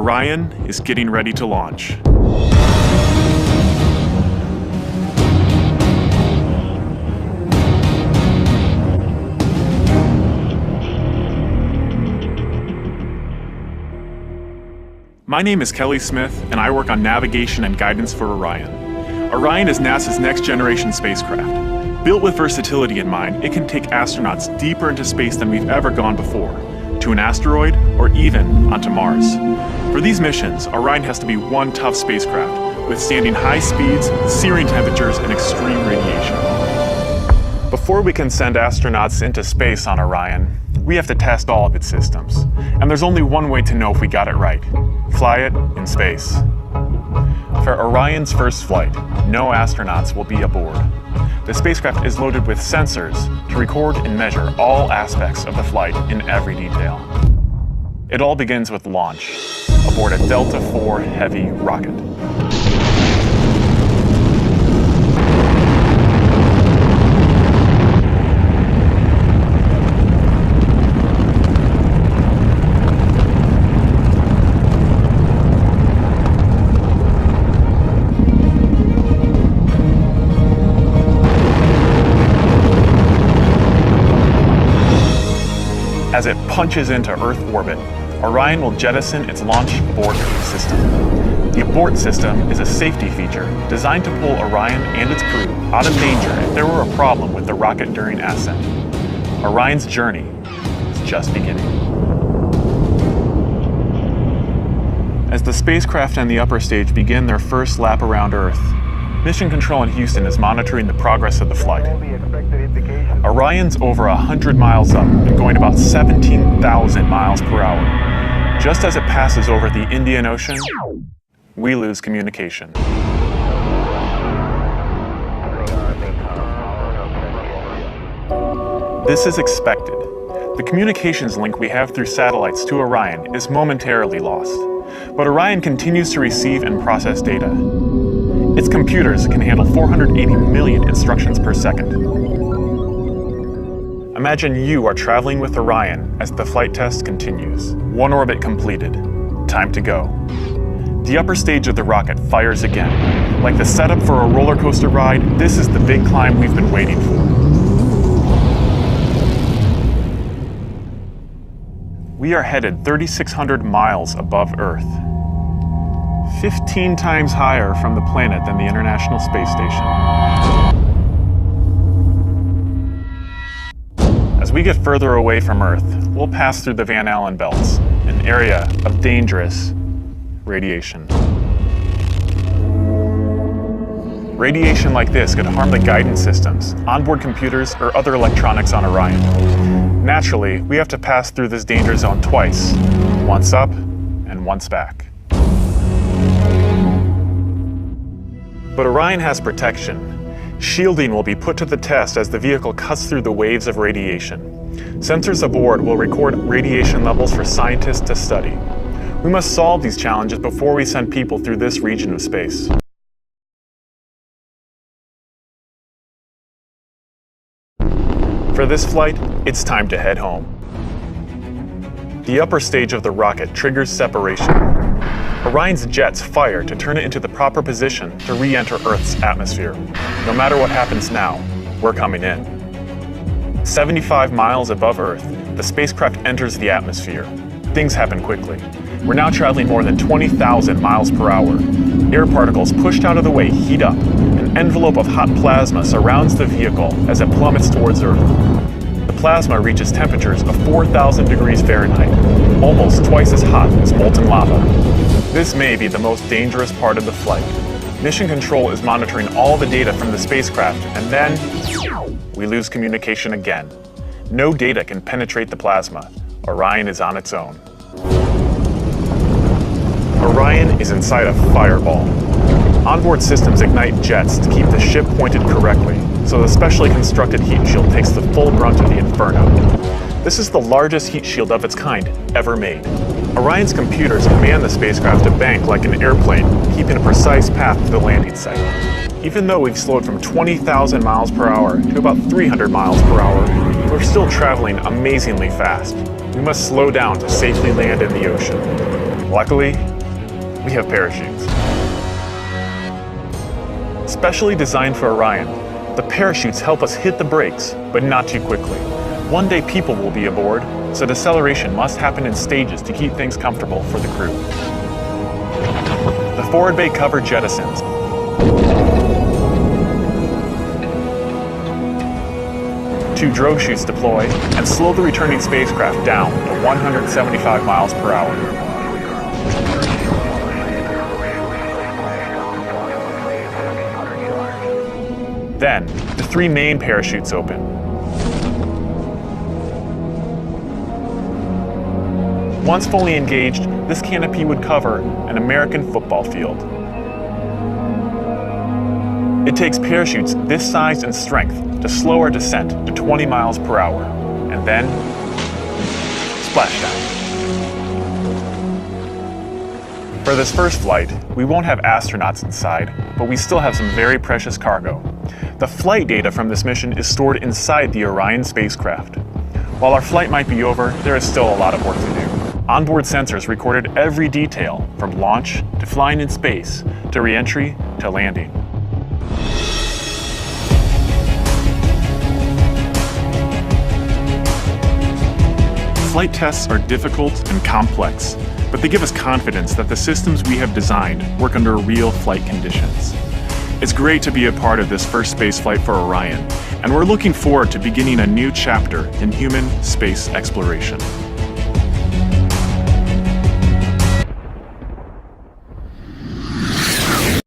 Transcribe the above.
Orion is getting ready to launch. My name is Kelly Smith, and I work on navigation and guidance for Orion. Orion is NASA's next-generation spacecraft. Built with versatility in mind, it can take astronauts deeper into space than we've ever gone before, to an asteroid or even onto Mars. For these missions, Orion has to be one tough spacecraft, withstanding high speeds, searing temperatures, and extreme radiation. Before we can send astronauts into space on Orion, we have to test all of its systems. And there's only one way to know if we got it right: fly it in space. For Orion's first flight, no astronauts will be aboard. The spacecraft is loaded with sensors to record and measure all aspects of the flight in every detail. It all begins with launch aboard a Delta IV Heavy rocket. As it punches into Earth orbit, Orion will jettison its launch abort system. The abort system is a safety feature designed to pull Orion and its crew out of danger if there were a problem with the rocket during ascent. Orion's journey is just beginning. As the spacecraft and the upper stage begin their first lap around Earth, Mission Control in Houston is monitoring the progress of the flight. Orion's over 100 miles up and going about 17,000 miles per hour. Just as it passes over the Indian Ocean, we lose communication. This is expected. The communications link we have through satellites to Orion is momentarily lost, but Orion continues to receive and process data. Its computers can handle 480 million instructions per second. Imagine you are traveling with Orion as the flight test continues. One orbit completed. Time to go. The upper stage of the rocket fires again. Like the setup for a roller coaster ride, this is the big climb we've been waiting for. We are headed 3,600 miles above Earth. 15 times higher from the planet than the International Space Station. As we get further away from Earth, we'll pass through the Van Allen belts, an area of dangerous radiation. Radiation like this could harm the guidance systems, onboard computers, or other electronics on Orion. Naturally, we have to pass through this danger zone twice, once up and once back. But Orion has protection. Shielding will be put to the test as the vehicle cuts through the waves of radiation. Sensors aboard will record radiation levels for scientists to study. We must solve these challenges before we send people through this region of space. For this flight, it's time to head home. The upper stage of the rocket triggers separation. Orion's jets fire to turn it into the proper position to re-enter Earth's atmosphere. No matter what happens now, we're coming in. 75 miles above Earth, the spacecraft enters the atmosphere. Things happen quickly. We're now traveling more than 20,000 miles per hour. Air particles pushed out of the way heat up. An envelope of hot plasma surrounds the vehicle as it plummets towards Earth. The plasma reaches temperatures of 4,000 degrees Fahrenheit, almost twice as hot as molten lava. This may be the most dangerous part of the flight. Mission Control is monitoring all the data from the spacecraft, and then we lose communication again. No data can penetrate the plasma. Orion is on its own. Orion is inside a fireball. Onboard systems ignite jets to keep the ship pointed correctly, so the specially constructed heat shield takes the full brunt of the inferno. This is the largest heat shield of its kind ever made. Orion's computers command the spacecraft to bank like an airplane, keeping a precise path to the landing site. Even though we've slowed from 20,000 miles per hour to about 300 miles per hour, we're still traveling amazingly fast. We must slow down to safely land in the ocean. Luckily, we have parachutes. Specially designed for Orion, the parachutes help us hit the brakes, but not too quickly. One day people will be aboard, so deceleration must happen in stages to keep things comfortable for the crew. The forward bay cover jettisons. Two drogue chutes deploy and slow the returning spacecraft down to 175 miles per hour. Then, the three main parachutes open. Once fully engaged, this canopy would cover an American football field. It takes parachutes this size and strength to slow our descent to 20 miles per hour, and then splashdown. For this first flight, we won't have astronauts inside, but we still have some very precious cargo. The flight data from this mission is stored inside the Orion spacecraft. While our flight might be over, there is still a lot of work to do. Onboard sensors recorded every detail, from launch to flying in space, to re-entry to landing. Flight tests are difficult and complex, but they give us confidence that the systems we have designed work under real flight conditions. It's great to be a part of this first spaceflight for Orion, and we're looking forward to beginning a new chapter in human space exploration.